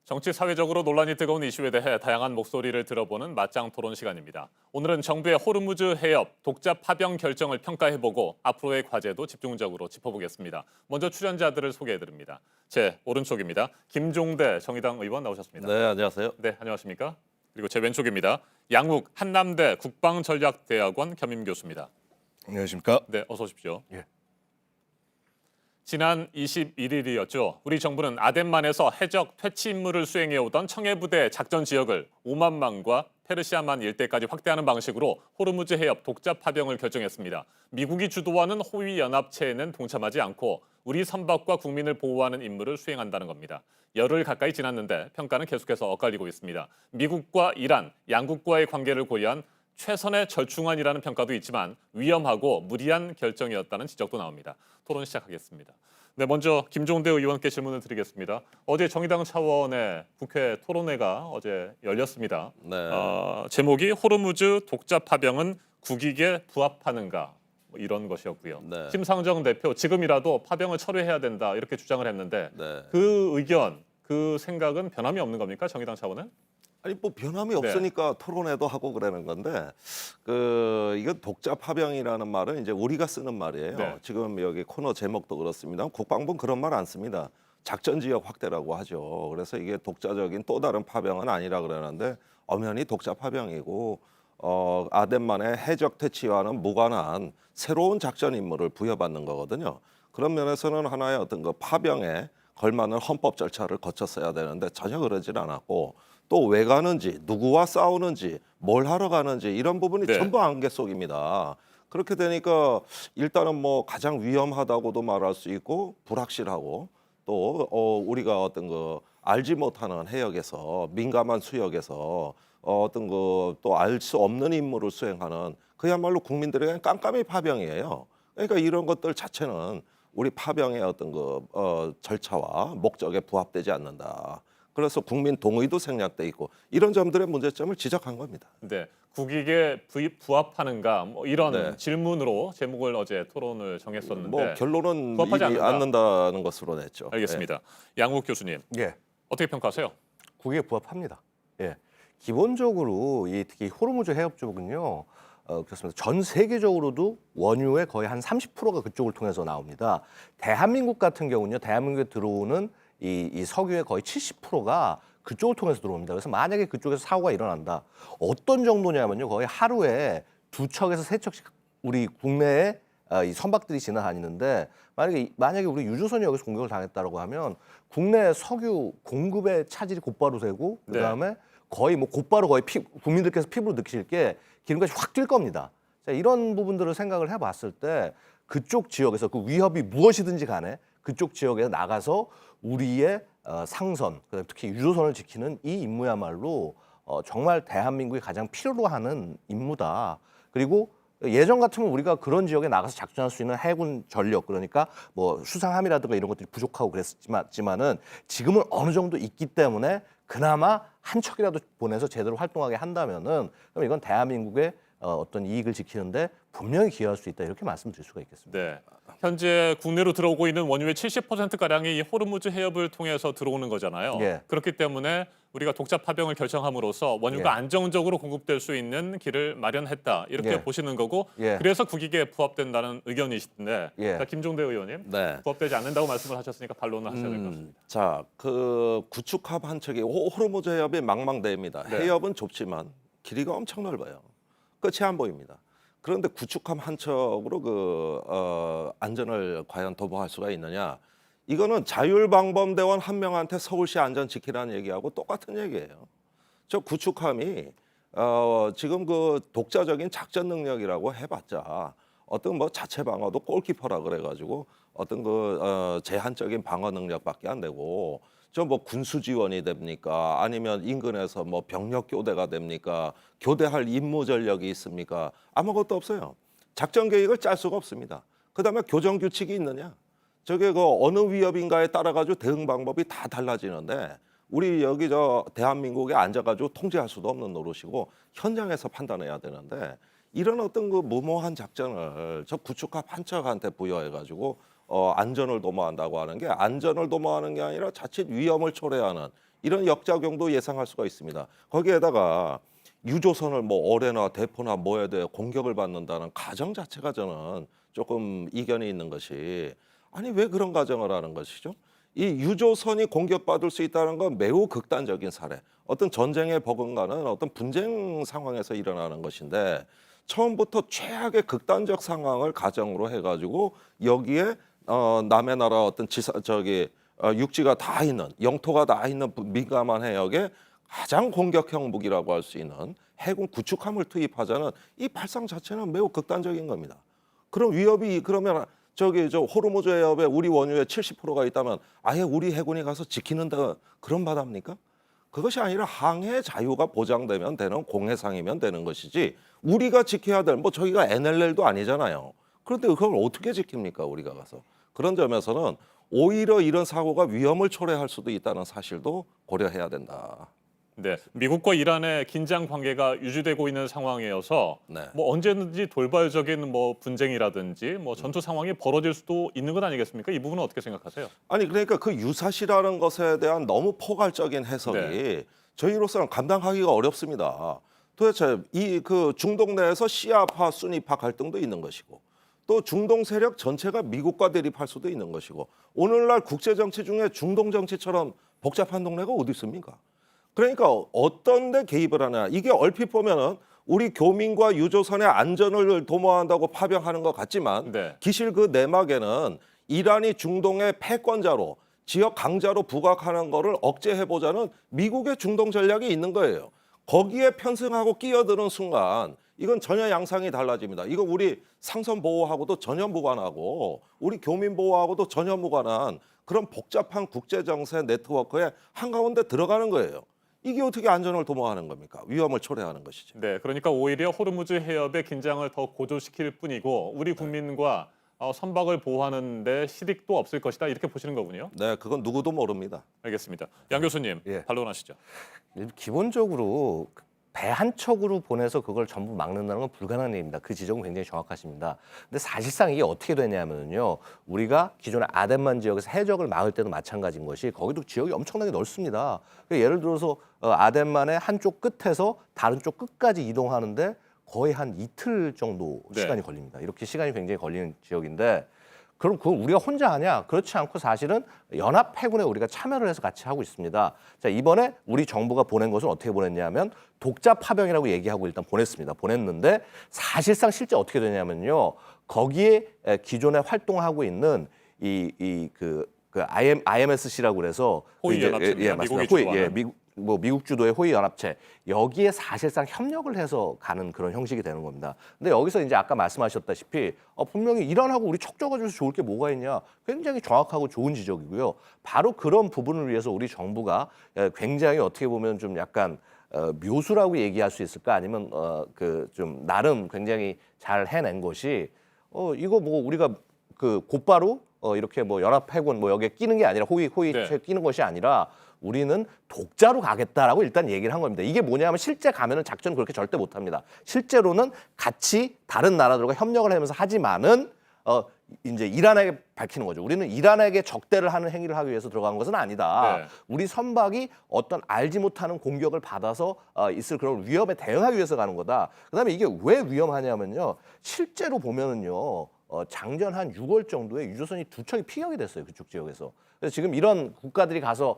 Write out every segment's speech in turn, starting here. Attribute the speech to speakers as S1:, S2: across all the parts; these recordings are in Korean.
S1: 정치 사회적으로 논란이 뜨거운 이슈에 대해 다양한 목소리를 들어보는 맞짱 토론 시간입니다. 오늘은 정부의 호르무즈 해협 독자 파병 결정을 평가해보고 앞으로의 과제도 집중적으로 짚어보겠습니다. 먼저 출연자들을 소개해드립니다. 제 오른쪽입니다. 김종대 정의당 의원 나오셨습니다.
S2: 네, 안녕하세요.
S1: 네, 안녕하십니까? 그리고 제 왼쪽입니다. 양욱 한남대 국방전략대학원 겸임 교수입니다.
S3: 안녕하십니까?
S1: 네, 어서 오십시오.
S3: 예.
S1: 지난 21일이었죠. 우리 정부는 아덴만에서 해적 퇴치 임무를 수행해오던 청해부대 작전 지역을 오만만과 페르시아만 일대까지 확대하는 방식으로 호르무즈 해협 독자 파병을 결정했습니다. 미국이 주도하는 호위 연합체에는 동참하지 않고 우리 선박과 국민을 보호하는 임무를 수행한다는 겁니다. 열흘 가까이 지났는데 평가는 계속해서 엇갈리고 있습니다. 미국과 이란, 양국과의 관계를 고려한 최선의 절충안이라는 평가도 있지만 위험하고 무리한 결정이었다는 지적도 나옵니다. 토론 시작하겠습니다. 네, 먼저 김종대 의원께 질문을 드리겠습니다. 어제 정의당 차원의 국회 토론회가 어제 열렸습니다.
S2: 네.
S1: 제목이 호르무즈 독자 파병은 국익에 부합하는가 뭐 이런 것이었고요.
S2: 네.
S1: 심상정 대표 지금이라도 파병을 철회해야 된다 이렇게 주장을 했는데
S2: 네.
S1: 그 의견, 그 생각은 변함이 없는 겁니까? 정의당 차원은?
S2: 아니 뭐 변함이 없으니까 토론회도 하고 그러는 건데 이건 독자 파병이라는 말은 이제 우리가 쓰는 말이에요.
S1: 네.
S2: 지금 여기 코너 제목도 그렇습니다. 국방부는 그런 말 안 씁니다. 작전 지역 확대라고 하죠. 그래서 이게 독자적인 또 다른 파병은 아니라 그러는데 엄연히 독자 파병이고 아덴만의 해적 퇴치와는 무관한 새로운 작전 임무를 부여받는 거거든요. 그런 면에서는 하나의 어떤 그 파병에 걸맞는 헌법 절차를 거쳤어야 되는데 전혀 그러질 않았고 또 왜 가는지 누구와 싸우는지 뭘 하러 가는지 이런 부분이
S1: 네.
S2: 전부 안개 속입니다. 그렇게 되니까 일단은 뭐 가장 위험하다고도 말할 수 있고 불확실하고 또 우리가 어떤 그 알지 못하는 해역에서 민감한 수역에서 어떤 그 또 알 수 없는 임무를 수행하는 그야말로 국민들에게 깜깜이 파병이에요. 그러니까 이런 것들 자체는 우리 파병의 어떤 그 절차와 목적에 부합되지 않는다. 그래서 국민 동의도 생략돼 있고 이런 점들의 문제점을 지적한 겁니다.
S1: 네, 국익에 부합하는가 뭐 이런
S2: 네.
S1: 질문으로 제목을 어제 토론을 정했었는데
S2: 뭐 결론은
S1: 부합하지
S2: 이기
S1: 않는다.
S2: 않는다는 것으로 냈죠.
S1: 알겠습니다. 양욱 교수님
S3: 예,
S1: 어떻게 평가하세요?
S3: 국익에 부합합니다. 예, 기본적으로 이 특히 호르무즈 해협 쪽은요, 그렇습니다. 전 세계적으로도 원유의 거의 한 30%가 그쪽을 통해서 나옵니다. 대한민국 같은 경우는요, 대한민국에 들어오는 이 석유의 거의 70%가 그쪽을 통해서 들어옵니다. 그래서 만약에 그쪽에서 사고가 일어난다, 어떤 정도냐면요, 거의 하루에 2척에서 3척씩 우리 국내에 이 선박들이 지나다니는데 만약에 우리 유조선이 여기서 공격을 당했다고 하면 국내 석유 공급의 차질이 곧바로 되고 그다음에 거의 뭐 곧바로 거의 국민들께서 피부로 느끼실 게 기름값이 확 뛸 겁니다. 자, 이런 부분들을 생각을 해봤을 때 그쪽 지역에서 그 위협이 무엇이든지 간에 그쪽 지역에 나가서 우리의 상선, 특히 유조선을 지키는 이 임무야말로 정말 대한민국이 가장 필요로 하는 임무다. 그리고 예전 같으면 우리가 그런 지역에 나가서 작전할 수 있는 해군 전력, 그러니까 뭐 수상함이라든가 이런 것들이 부족하고 그랬지만은 지금은 어느 정도 있기 때문에 그나마 한 척이라도 보내서 제대로 활동하게 한다면은 그럼 이건 대한민국의 어떤 이익을 지키는데 분명히 기여할 수 있다, 이렇게 말씀드릴 수가 있겠습니다.
S1: 네, 현재 국내로 들어오고 있는 원유의 70%가량이 이 호르무즈 해협을 통해서 들어오는 거잖아요.
S3: 예.
S1: 그렇기 때문에 우리가 독자 파병을 결정함으로써 원유가
S3: 예.
S1: 안정적으로 공급될 수 있는 길을 마련했다 이렇게
S3: 예.
S1: 보시는 거고
S3: 예.
S1: 그래서 국익에 부합된다는 의견이신데
S3: 예.
S1: 자, 김종대 의원님
S2: 네.
S1: 부합되지 않는다고 말씀을 하셨으니까 반론을 하셔야 될 것 같습니다.
S2: 자, 그 구축함 한 척이 호르무즈 해협이 망망대해입니다.
S1: 네.
S2: 해협은 좁지만 길이가 엄청 넓어요. 끝이 안 보입니다. 그런데 구축함 한 척으로 안전을 과연 도모할 수가 있느냐? 이거는 자율방범대원 한 명한테 서울시 안전 지키라는 얘기하고 똑같은 얘기예요. 저 구축함이 지금 그 독자적인 작전 능력이라고 해봤자 어떤 뭐 자체 방어도 골키퍼라 그래가지고 어떤 제한적인 방어 능력밖에 안 되고 저 뭐 군수 지원이 됩니까? 아니면 인근에서 뭐 병력 교대가 됩니까? 교대할 임무 전력이 있습니까? 아무것도 없어요. 작전 계획을 짤 수가 없습니다. 그다음에 교정 규칙이 있느냐? 저게 그 어느 위협인가에 따라 가지고 대응 방법이 다 달라지는데 우리 여기 대한민국에 앉아가지고 통제할 수도 없는 노릇이고 현장에서 판단해야 되는데 이런 어떤 그 무모한 작전을 저 구축함 한 척한테 부여해가지고 안전을 도모한다고 하는 게 안전을 도모하는 게 아니라 자칫 위험을 초래하는 이런 역작용도 예상할 수가 있습니다. 거기에다가 유조선을 뭐 어뢰나 대포나 뭐에 대해 공격을 받는다는 가정 자체가 저는 조금 이견이 있는 것이 아니 왜 그런 가정을 하는 것이죠? 이 유조선이 공격받을 수 있다는 건 매우 극단적인 사례. 어떤 전쟁에 버금가는 어떤 분쟁 상황에서 일어나는 것인데 처음부터 최악의 극단적 상황을 가정으로 해가지고 여기에 남의 나라 어떤 육지가 다 있는 영토가 다 있는 민감한 해역에 가장 공격형 무기라고 할 수 있는 해군 구축함을 투입하자는 이 발상 자체는 매우 극단적인 겁니다. 그럼 위협이 그러면 저 호르무즈 해협에 우리 원유의 70%가 있다면 아예 우리 해군이 가서 지키는다 그런 바답니까? 그것이 아니라 항해 자유가 보장되면 되는 공해상이면 되는 것이지 우리가 지켜야 될 뭐 저희가 NLL도 아니잖아요. 그런데 그걸 어떻게 지킵니까 우리가 가서. 그런 점에서는 오히려 이런 사고가 위험을 초래할 수도 있다는 사실도 고려해야 된다.
S1: 네, 미국과 이란의 긴장 관계가 유지되고 있는 상황이어서
S2: 네.
S1: 뭐 언제든지 돌발적인 뭐 분쟁이라든지 뭐 전투 상황이 벌어질 수도 있는 것 아니겠습니까? 이 부분은 어떻게 생각하세요?
S2: 아니 그러니까 그 유사시라는 것에 대한 너무 포괄적인 해석이
S1: 네.
S2: 저희로서는 감당하기가 어렵습니다. 도대체 이 그 중동 내에서 시아파, 수니파 갈등도 있는 것이고 또 중동 세력 전체가 미국과 대립할 수도 있는 것이고 오늘날 국제 정치 중에 중동 정치처럼 복잡한 동네가 어디 있습니까? 그러니까 어떤 데 개입을 하냐. 이게 얼핏 보면은 우리 교민과 유조선의 안전을 도모한다고 파병하는 것 같지만
S1: 네.
S2: 기실 그 내막에는 이란이 중동의 패권자로 지역 강자로 부각하는 거를 억제해보자는 미국의 중동 전략이 있는 거예요. 거기에 편승하고 끼어드는 순간 이건 전혀 양상이 달라집니다. 이거 우리 상선 보호하고도 전혀 무관하고 우리 교민 보호하고도 전혀 무관한 그런 복잡한 국제정세 네트워크의 한가운데 들어가는 거예요. 이게 어떻게 안전을 도모하는 겁니까? 위험을 초래하는 것이죠.
S1: 네, 그러니까 오히려 호르무즈 해협의 긴장을 더 고조시킬 뿐이고 우리 국민과 선박을 보호하는 데 실익도 없을 것이다 이렇게 보시는 거군요.
S2: 네, 그건 누구도 모릅니다.
S1: 알겠습니다. 양 교수님
S3: 예.
S1: 반론하시죠.
S3: 기본적으로 배 한 척으로 보내서 그걸 전부 막는다는 건 불가능한 일입니다. 그 지적은 굉장히 정확하십니다. 근데 사실상 이게 어떻게 되냐면요. 우리가 기존의 아덴만 지역에서 해적을 막을 때도 마찬가지인 것이 거기도 지역이 엄청나게 넓습니다. 그러니까 예를 들어서 아덴만의 한쪽 끝에서 다른 쪽 끝까지 이동하는데 거의 한 이틀 정도
S1: 네.
S3: 시간이 걸립니다. 이렇게 시간이 굉장히 걸리는 지역인데 그럼 그걸 우리가 혼자 하냐? 그렇지 않고 사실은 연합 해군에 우리가 참여를 해서 같이 하고 있습니다. 자, 이번에 우리 정부가 보낸 것은 어떻게 보냈냐면 독자 파병이라고 얘기하고 일단 보냈습니다. 보냈는데 사실상 실제 어떻게 되냐면요. 거기에 기존에 활동하고 있는 IMSC라고 그래서
S1: 호위
S3: 이제-
S1: 연합체입니다.
S3: 맞습니다.
S1: 미국이 주도하는.
S3: 미국 주도의 호위 연합체 여기에 사실상 협력을 해서 가는 그런 형식이 되는 겁니다. 근데 여기서 이제 아까 말씀하셨다시피 분명히 이란하고 우리 척져가지고 좋을 게 뭐가 있냐? 굉장히 정확하고 좋은 지적이고요. 바로 그런 부분을 위해서 우리 정부가 굉장히 어떻게 보면 좀 약간 묘수라고 얘기할 수 있을까? 아니면 그 좀 나름 굉장히 잘 해낸 것이 이거 뭐 우리가 그 곧바로 이렇게 뭐 연합해군 뭐 여기에 끼는 게 아니라 호위체
S1: 네.
S3: 끼는 것이 아니라 우리는 독자로 가겠다라고 일단 얘기를 한 겁니다. 이게 뭐냐면 실제 가면은 작전을 그렇게 절대 못 합니다. 실제로는 같이 다른 나라들과 협력을 하면서 하지만은 이제 이란에게 밝히는 거죠. 우리는 이란에게 적대를 하는 행위를 하기 위해서 들어간 것은 아니다.
S1: 네.
S3: 우리 선박이 어떤 알지 못하는 공격을 받아서 있을 그런 위협에 대응하기 위해서 가는 거다. 그다음에 이게 왜 위험하냐면요. 실제로 보면은요. 장전 한 6월 정도에 유조선이 2척이 피격이 됐어요. 그쪽 지역에서. 그래서 지금 이런 국가들이 가서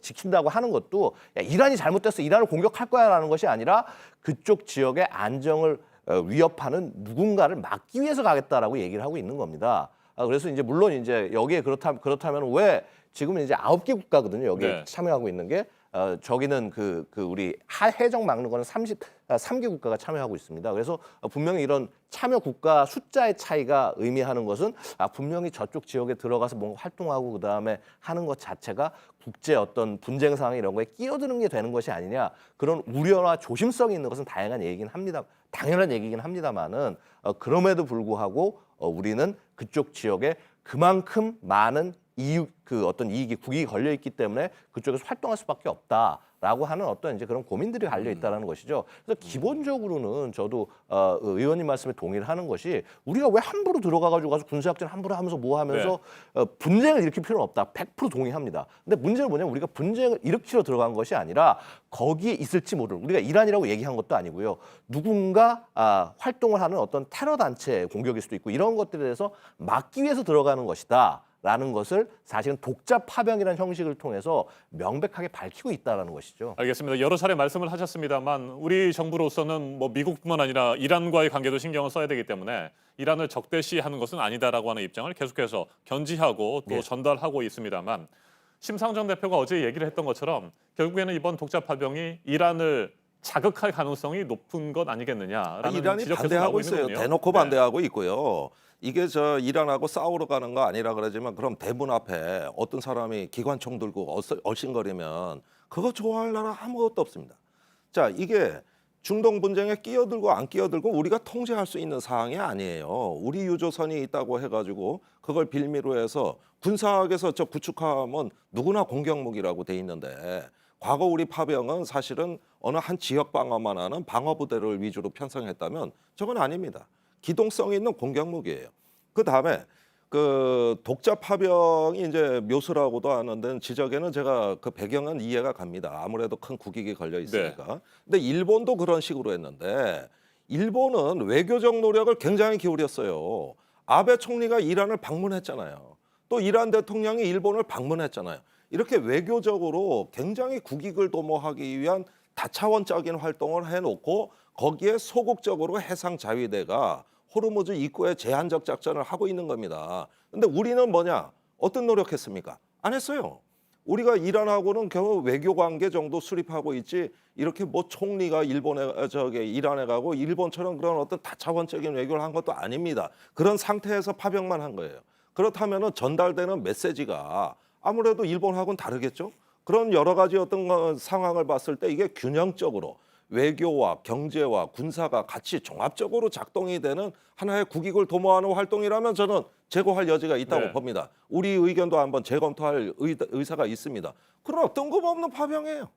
S3: 지킨다고 하는 것도 야, 이란이 잘못됐어. 이란을 공격할 거야라는 것이 아니라 그쪽 지역의 안정을 위협하는 누군가를 막기 위해서 가겠다라고 얘기를 하고 있는 겁니다. 그래서 이제 물론 이제 여기에 그렇다면 왜 지금은 이제 9개 국가거든요. 여기에
S1: 네.
S3: 참여하고 있는 게 저기는 그 우리 해적 막는 거는 3개 국가가 참여하고 있습니다. 그래서 분명히 이런 참여 국가 숫자의 차이가 의미하는 것은 분명히 저쪽 지역에 들어가서 뭔가 활동하고 그다음에 하는 것 자체가 국제 어떤 분쟁 상황 이런 거에 끼어드는 게 되는 것이 아니냐 그런 우려나 조심성이 있는 것은 다양한 얘기긴 합니다. 당연한 얘기긴 합니다만은 그럼에도 불구하고 우리는 그쪽 지역에 그만큼 많은 그 어떤 이익이 국익이 걸려 있기 때문에 그쪽에서 활동할 수밖에 없다라고 하는 어떤 이제 그런 고민들이 갈려 있다라는 것이죠. 그래서 기본적으로는 저도 의원님 말씀에 동의를 하는 것이 우리가 왜 함부로 들어가가지고 가서 군사작전 함부로 하면서 뭐 하면서 분쟁을 일으킬 필요는 없다. 100% 동의합니다. 근데 문제는 뭐냐면 우리가 분쟁을 일으키러 들어간 것이 아니라 거기에 있을지 모를 우리가 이란이라고 얘기한 것도 아니고요. 누군가 활동을 하는 어떤 테러 단체 공격일 수도 있고 이런 것들에 대해서 막기 위해서 들어가는 것이다. 라는 것을 사실은 독자 파병이라는 형식을 통해서 명백하게 밝히고 있다라는 것이죠.
S1: 알겠습니다. 여러 차례 말씀을 하셨습니다만 우리 정부로서는 뭐 미국뿐만 아니라 이란과의 관계도 신경을 써야 되기 때문에 이란을 적대시하는 것은 아니다라고 하는 입장을 계속해서 견지하고 또 전달하고 있습니다만 심상정 대표가 어제 얘기를 했던 것처럼 결국에는 이번 독자 파병이 이란을 자극할 가능성이 높은 것 아니겠느냐라는
S2: 이란이
S1: 지적 계속
S2: 반대하고
S1: 나오고
S2: 있어요.
S1: 있거든요.
S2: 대놓고
S1: 네.
S2: 반대하고 있고요. 이게 이란하고 싸우러 가는 거 아니라 그러지만 그럼 대문 앞에 어떤 사람이 기관총 들고 얼씬거리면 그거 좋아할 나라 아무것도 없습니다. 자, 이게 중동 분쟁에 끼어들고 안 끼어들고 우리가 통제할 수 있는 사항이 아니에요. 우리 유조선이 있다고 해가지고 그걸 빌미로 해서 군사학에서 구축하면 누구나 공격무기라고 돼 있는데 과거 우리 파병은 사실은 어느 한 지역 방어만 하는 방어부대를 위주로 편성했다면 저건 아닙니다. 기동성 있는 공격무기예요. 그 다음에 그 독자 파병이 이제 묘수라고도 하는데 지적에는 제가 그 배경은 이해가 갑니다. 아무래도 큰 국익이 걸려 있으니까. 근데 일본도 그런 식으로 했는데 일본은 외교적 노력을 굉장히 기울였어요. 아베 총리가 이란을 방문했잖아요. 또 이란 대통령이 일본을 방문했잖아요. 이렇게 외교적으로 굉장히 국익을 도모하기 위한 다차원적인 활동을 해놓고 거기에 소극적으로 해상 자위대가 호르무즈 입구에 제한적 작전을 하고 있는 겁니다. 근데 우리는 뭐냐? 어떤 노력했습니까? 안 했어요. 우리가 이란하고는 겨우 외교 관계 정도 수립하고 있지 이렇게 뭐 총리가 이란에 가고 일본처럼 그런 어떤 다차원적인 외교를 한 것도 아닙니다. 그런 상태에서 파병만 한 거예요. 그렇다면은 전달되는 메시지가 아무래도 일본하고는 다르겠죠. 그런 여러 가지 어떤 상황을 봤을 때 이게 균형적으로 외교와 경제와 군사가 같이 종합적으로 작동이 되는 하나의 국익을 도모하는 활동이라면 저는 재고할 여지가 있다고 봅니다. 우리 의견도 한번 재검토할 의사가 있습니다. 그러나 뜬금없는 파병이에요.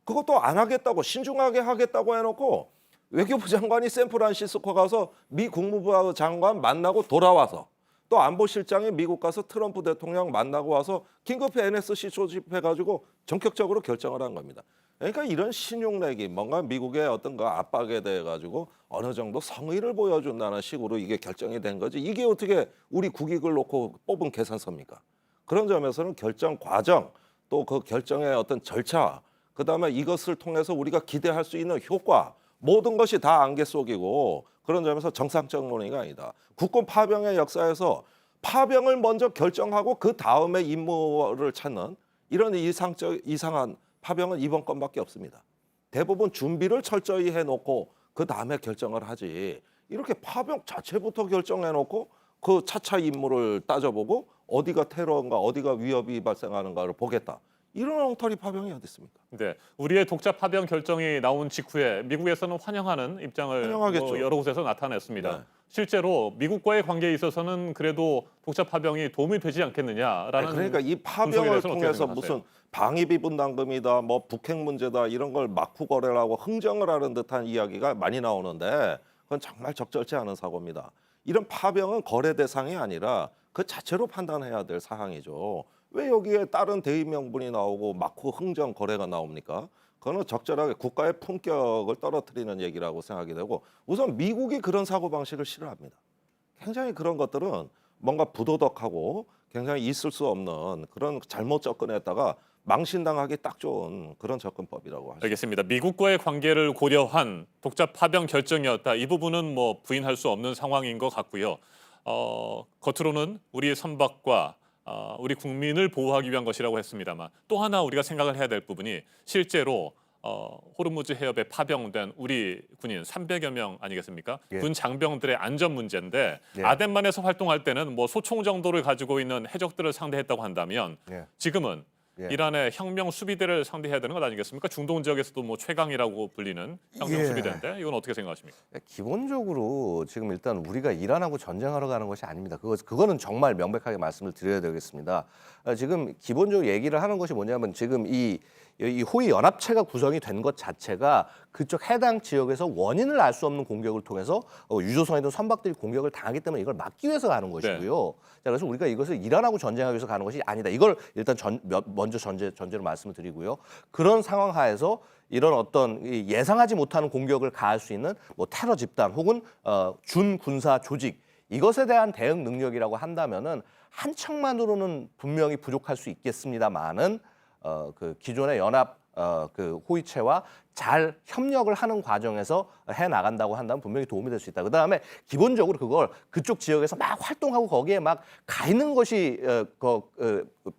S2: 그것도 안 하겠다고 신중하게 하겠다고 해놓고 외교부 장관이 샌프란시스코 가서 미 국무부 장관 만나고 돌아와서 또 안보실장이 미국 가서 트럼프 대통령 만나고 와서 긴급히 NSC 조집해가지고 전격적으로 결정을 한 겁니다. 그러니까 이런 신용내기, 뭔가 미국의 어떤 그 압박에 대해 가지고 어느 정도 성의를 보여준다는 식으로 이게 결정이 된 거지. 이게 어떻게 우리 국익을 놓고 뽑은 계산서입니까? 그런 점에서는 결정 과정, 또 그 결정의 어떤 절차, 그다음에 이것을 통해서 우리가 기대할 수 있는 효과, 모든 것이 다 안개 속이고 그런 점에서 정상적 논의가 아니다. 국군 파병의 역사에서 파병을 먼저 결정하고 그 다음에 임무를 찾는 이런 이상한 파병은 이번 건밖에 없습니다. 대부분 준비를 철저히 해놓고 그 다음에 결정을 하지. 이렇게 파병 자체부터 결정해놓고 그 차차 임무를 따져보고 어디가 테러인가 어디가 위협이 발생하는가를 보겠다. 이런 엉터리 파병이 어디 있습니까?
S1: 네, 우리의 독자 파병 결정이 나온 직후에 미국에서는 환영하는 입장을
S2: 환영하겠죠.
S1: 여러 곳에서 나타냈습니다.
S2: 네.
S1: 실제로 미국과의 관계에 있어서는 그래도 독자 파병이 도움이 되지 않겠느냐라는
S2: 그러니까 이
S1: 분석에
S2: 파병을
S1: 대해서는 어떻게
S2: 통해서
S1: 생각하세요?
S2: 무슨 방위비 분담금이다, 뭐 북핵 문제다 이런 걸 막후 거래라고 흥정을 하는 듯한 이야기가 많이 나오는데 그건 정말 적절치 않은 사고입니다. 이런 파병은 거래 대상이 아니라 그 자체로 판단해야 될 사항이죠. 왜 여기에 다른 대의 명분이 나오고 막후 흥정 거래가 나옵니까? 그거는 적절하게 국가의 품격을 떨어뜨리는 얘기라고 생각이 되고 우선 미국이 그런 사고방식을 싫어합니다. 굉장히 그런 것들은 뭔가 부도덕하고 굉장히 있을 수 없는 그런 잘못 접근했다가 망신당하기 딱 좋은 그런 접근법이라고 하죠.
S1: 알겠습니다. 미국과의 관계를 고려한 독자 파병 결정이었다. 이 부분은 뭐 부인할 수 없는 상황인 것 같고요. 겉으로는 우리의 선박과 우리 국민을 보호하기 위한 것이라고 했습니다만 또 하나 우리가 생각을 해야 될 부분이 실제로 호르무즈 해협에 파병된 우리 군인 300여 명 아니겠습니까?
S3: 예.
S1: 군 장병들의 안전 문제인데
S3: 예.
S1: 아덴만에서 활동할 때는 뭐 소총 정도를 가지고 있는 해적들을 상대했다고 한다면
S3: 예.
S1: 지금은
S3: 예.
S1: 이란의 혁명 수비대를 상대해야 되는 것 아니겠습니까? 중동 지역에서도 뭐 최강이라고 불리는 혁명
S3: 예.
S1: 수비대인데 이건 어떻게 생각하십니까?
S3: 기본적으로 지금 일단 우리가 이란하고 전쟁하러 가는 것이 아닙니다. 그거는 정말 명백하게 말씀을 드려야 되겠습니다. 지금 기본적으로 얘기를 하는 것이 뭐냐면 지금 이 호위 연합체가 구성이 된 것 자체가 그쪽 해당 지역에서 원인을 알 수 없는 공격을 통해서 유조선이든 선박들이 공격을 당하기 때문에 이걸 막기 위해서 가는 것이고요. 자, 그래서 우리가 이것을 이란하고 전쟁하기 위해서 가는 것이 아니다. 이걸 일단 먼저 전제로 말씀을 드리고요. 그런 상황 하에서 이런 어떤 예상하지 못하는 공격을 가할 수 있는 뭐 테러 집단 혹은 준군사 조직 이것에 대한 대응 능력이라고 한다면은 한 척만으로는 분명히 부족할 수 있겠습니다만은 그 기존의 연합 그 호위체와 잘 협력을 하는 과정에서 해 나간다고 한다면 분명히 도움이 될 수 있다. 그다음에 기본적으로 그걸 그쪽 지역에서 막 활동하고 거기에 막 가 있는 것이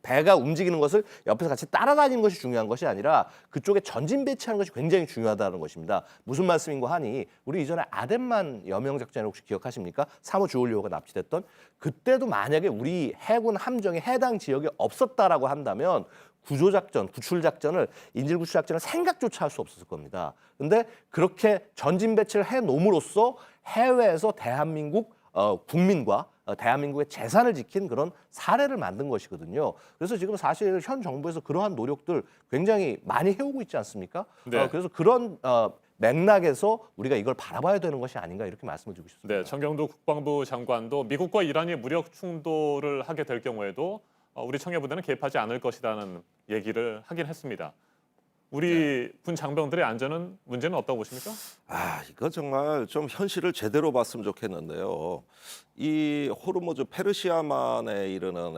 S3: 배가 움직이는 것을 옆에서 같이 따라다니는 것이 중요한 것이 아니라 그쪽에 전진 배치하는 것이 굉장히 중요하다는 것입니다. 무슨 말씀인고 하니 우리 이전에 아덴만 여명 작전을 혹시 기억하십니까? 3호 주올리호가 납치됐던 그때도 만약에 우리 해군 함정이 해당 지역에 없었다라고 한다면 구조작전, 구출작전을 인질구출작전을 생각조차 할 수 없었을 겁니다. 그런데 그렇게 전진 배치를 해놓음으로써 해외에서 대한민국 국민과 대한민국의 재산을 지킨 그런 사례를 만든 것이거든요. 그래서 지금 사실 현 정부에서 그러한 노력들 굉장히 많이 해오고 있지 않습니까?
S1: 네.
S3: 그래서 그런 맥락에서 우리가 이걸 바라봐야 되는 것이 아닌가 이렇게 말씀을 드리고 싶습니다.
S1: 네, 정경도 국방부 장관도 미국과 이란이 무력 충돌을 하게 될 경우에도 우리 청해부대는 개입하지 않을 것이라는 얘기를 하긴 했습니다. 우리 군 장병들의 안전은 문제는 없다고 보십니까?
S2: 이거 정말 좀 현실을 제대로 봤으면 좋겠는데요. 이 호르무즈 페르시아만에 이르는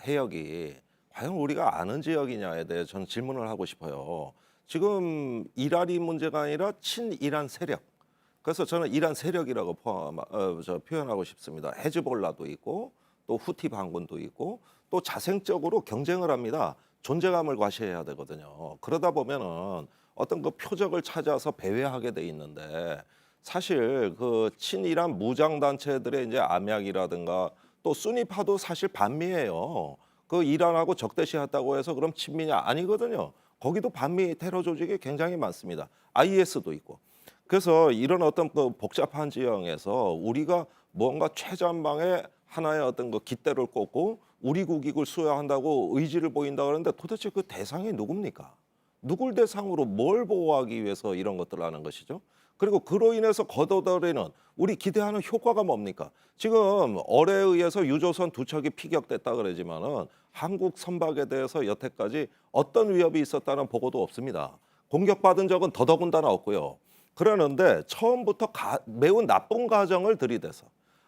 S2: 해역이 과연 우리가 아는 지역이냐에 대해 저는 질문을 하고 싶어요. 지금 이란이 문제가 아니라 친이란 세력. 그래서 저는 이란 세력이라고 표현하고 싶습니다. 헤즈볼라도 있고 또 후티 반군도 있고 또 자생적으로 경쟁을 합니다. 존재감을 과시해야 되거든요. 그러다 보면은 어떤 그 표적을 찾아서 배회하게 돼 있는데 사실 그 친이란 무장 단체들의 이제 암약이라든가 또 수니파도 사실 반미예요. 그 이란하고 적대시했다고 해서 그럼 친미냐 아니거든요. 거기도 반미 테러 조직이 굉장히 많습니다. IS도 있고. 그래서 이런 어떤 그 복잡한 지형에서 우리가 뭔가 최전방에 하나의 어떤 그 깃대를 꽂고 우리 국익을 수호한다고 의지를 보인다 그러는데 도대체 그 대상이 누굽니까? 누굴 대상으로 뭘 보호하기 위해서 이런 것들을 하는 것이죠? 그리고 그로 인해서 거둬들이는 우리 기대하는 효과가 뭡니까? 지금 어뢰에 의해서 유조선 2척이 피격됐다 그러지만은 한국 선박에 대해서 여태까지 어떤 위협이 있었다는 보고도 없습니다. 공격받은 적은 더더군다나 없고요. 그러는데 처음부터 매우 나쁜 가정을 들이대서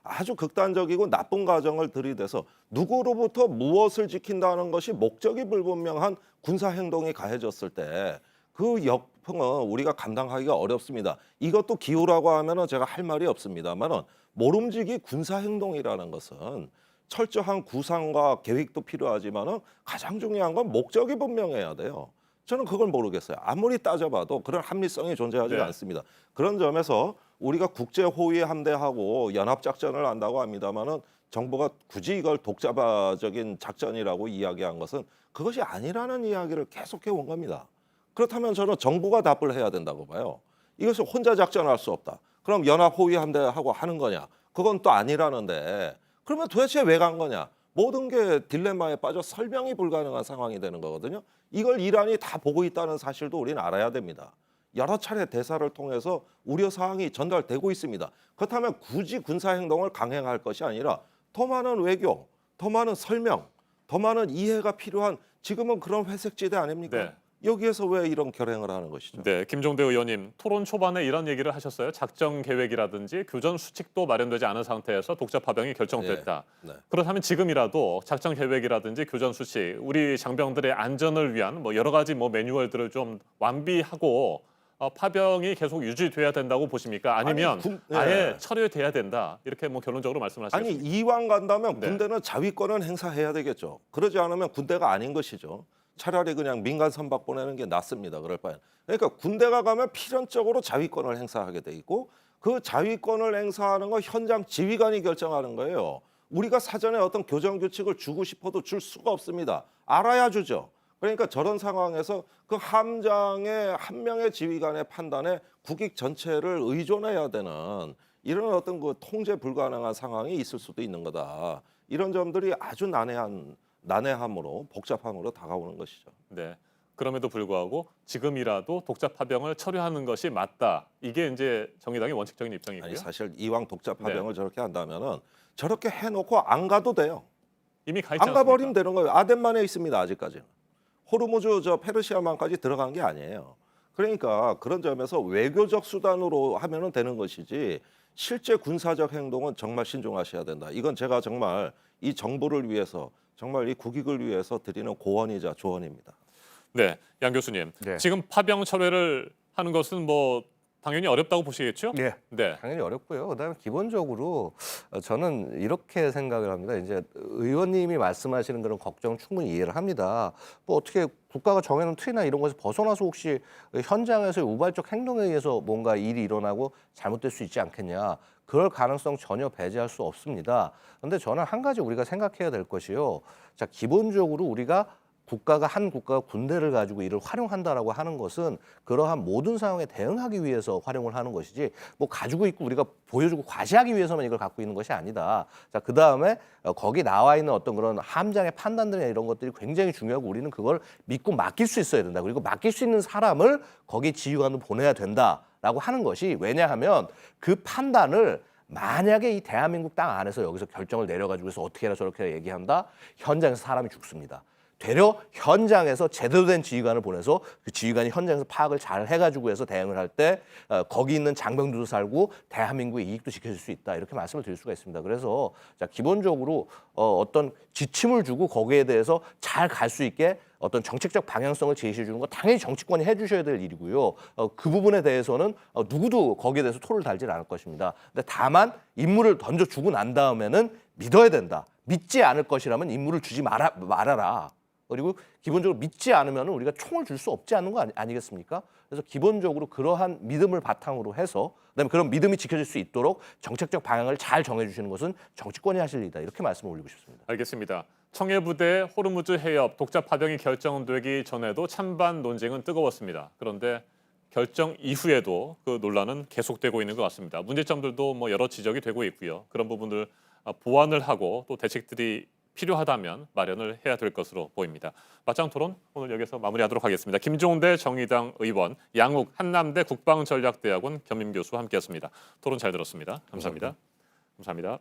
S2: 아주 극단적이고 나쁜 가정을 들이대서 누구로부터 무엇을 지킨다는 것이 목적이 불분명한 군사 행동이 가해졌을 때 그 역풍은 우리가 감당하기가 어렵습니다. 이것도 기후라고 하면은 제가 할 말이 없습니다만은 모름지기 군사 행동이라는 것은 철저한 구상과 계획도 필요하지만은 가장 중요한 건 목적이 분명해야 돼요. 저는 그걸 모르겠어요. 아무리 따져봐도 그런 합리성이 존재하지
S1: 네.
S2: 않습니다. 그런 점에서 우리가 국제 호위 함대하고 연합 작전을 한다고 합니다만은 정부가 굳이 이걸 독자적인 작전이라고 이야기한 것은 그것이 아니라는 이야기를 계속해 온 겁니다. 그렇다면 저는 정부가 답을 해야 된다고 봐요. 이것을 혼자 작전할 수 없다. 그럼 연합 호위 함대하고 하는 거냐? 그건 또 아니라는데 그러면 도대체 왜 간 거냐? 모든 게 딜레마에 빠져 설명이 불가능한 상황이 되는 거거든요. 이걸 이란이 다 보고 있다는 사실도 우리는 알아야 됩니다. 여러 차례 대사를 통해서 우려 사항이 전달되고 있습니다. 그렇다면 굳이 군사 행동을 강행할 것이 아니라 더 많은 외교, 더 많은 설명, 더 많은 이해가 필요한 지금은 그런 회색지대 아닙니까?
S1: 네.
S2: 여기에서 왜 이런 결행을 하는 것이죠?
S1: 네, 김종대 의원님 토론 초반에 이런 얘기를 하셨어요. 작전 계획이라든지 교전 수칙도 마련되지 않은 상태에서 독자 파병이 결정됐다.
S2: 네.
S1: 그렇다면 지금이라도 작전 계획이라든지 교전 수칙, 우리 장병들의 안전을 위한 뭐 여러 가지 뭐 매뉴얼들을 좀 완비하고 파병이 계속 유지돼야 된다고 보십니까? 아니면 아예 철회돼야 된다. 이렇게 뭐 결론적으로 말씀하시겠습니까?
S2: 아니 이왕 간다면
S1: 네.
S2: 군대는 자위권은 행사해야 되겠죠. 그러지 않으면 군대가 아닌 것이죠. 차라리 그냥 민간 선박 보내는 게 낫습니다. 그럴 바엔. 그러니까 군대가 가면 필연적으로 자위권을 행사하게 돼 있고 그 자위권을 행사하는 거 현장 지휘관이 결정하는 거예요. 우리가 사전에 어떤 교정 규칙을 주고 싶어도 줄 수가 없습니다. 알아야 주죠. 그러니까 저런 상황에서 그 함장의 한 명의 지휘관의 판단에 국익 전체를 의존해야 되는 이런 어떤 그 통제 불가능한 상황이 있을 수도 있는 거다. 이런 점들이 아주 난해함으로 복잡함으로 다가오는 것이죠.
S1: 네. 그럼에도 불구하고 지금이라도 독자 파병을 처리하는 것이 맞다. 이게 이제 정의당의 원칙적인 입장이고요.
S2: 아니 사실 이왕 독자 파병을
S1: 네.
S2: 저렇게 한다면은 저렇게 해놓고 안 가도 돼요.
S1: 이미 가 있지
S2: 안 가버리면
S1: 않습니까?
S2: 되는 거예요. 아덴만에 있습니다. 아직까지는. 호르무즈 저 페르시아만까지 들어간 게 아니에요. 그러니까 그런 점에서 외교적 수단으로 하면은 되는 것이지 실제 군사적 행동은 정말 신중하셔야 된다. 이건 제가 정말 이 정부를 위해서 정말 이 국익을 위해서 드리는 고언이자 조언입니다.
S1: 네, 양 교수님.
S3: 네.
S1: 지금 파병 철회를 하는 것은 뭐 당연히 어렵다고 보시겠죠?
S3: 예.
S1: 네.
S3: 당연히 어렵고요. 그다음에 기본적으로 저는 이렇게 생각을 합니다. 이제 의원님이 말씀하시는 그런 걱정 충분히 이해를 합니다. 뭐 어떻게 국가가 정해놓은 틀이나 이런 것에서 벗어나서 혹시 현장에서의 우발적 행동에 의해서 뭔가 일이 일어나고 잘못될 수 있지 않겠냐. 그럴 가능성 전혀 배제할 수 없습니다. 그런데 저는 한 가지 우리가 생각해야 될 것이요. 자, 기본적으로 우리가 한 국가가 군대를 가지고 이를 활용한다라고 하는 것은 그러한 모든 상황에 대응하기 위해서 활용을 하는 것이지 뭐 가지고 있고 우리가 보여주고 과시하기 위해서만 이걸 갖고 있는 것이 아니다. 자, 그다음에 거기 나와 있는 어떤 그런 함장의 판단들이나 이런 것들이 굉장히 중요하고 우리는 그걸 믿고 맡길 수 있어야 된다. 그리고 맡길 수 있는 사람을 거기 지휘관으로 보내야 된다라고 하는 것이 왜냐하면 그 판단을 만약에 이 대한민국 땅 안에서 여기서 결정을 내려가지고 해서 어떻게 해라 저렇게 얘기한다? 현장에서 사람이 죽습니다. 되려 현장에서 제대로 된 지휘관을 보내서 그 지휘관이 현장에서 파악을 잘 해가지고 해서 대응을 할 때 거기 있는 장병들도 살고 대한민국의 이익도 지켜줄 수 있다 이렇게 말씀을 드릴 수가 있습니다. 그래서 자, 기본적으로 어떤 지침을 주고 거기에 대해서 잘 갈 수 있게 어떤 정책적 방향성을 제시해 주는 거 당연히 정치권이 해주셔야 될 일이고요. 그 부분에 대해서는 누구도 거기에 대해서 토를 달질 않을 것입니다. 근데 다만 임무를 던져주고 난 다음에는 믿어야 된다. 믿지 않을 것이라면 임무를 주지 말아라. 그리고 기본적으로 믿지 않으면 우리가 총을 줄 수 없지 않는 거 아니겠습니까? 그래서 기본적으로 그러한 믿음을 바탕으로 해서 그다음에 그런 믿음이 지켜질 수 있도록 정책적 방향을 잘 정해주시는 것은 정치권이 하실 일이다. 이렇게 말씀을 올리고 싶습니다.
S1: 알겠습니다. 청해부대 호르무즈 해협 독자 파병이 결정되기 전에도 찬반 논쟁은 뜨거웠습니다. 그런데 결정 이후에도 그 논란은 계속되고 있는 것 같습니다. 문제점들도 뭐 여러 지적이 되고 있고요. 그런 부분들 보완을 하고 또 대책들이 필요하다면 마련을 해야 될 것으로 보입니다. 맞짱 토론 오늘 여기서 마무리하도록 하겠습니다. 김종대 정의당 의원, 양욱 한남대 국방전략대학원 겸임 교수와 함께했습니다. 토론 잘 들었습니다. 감사합니다. 감사합니다.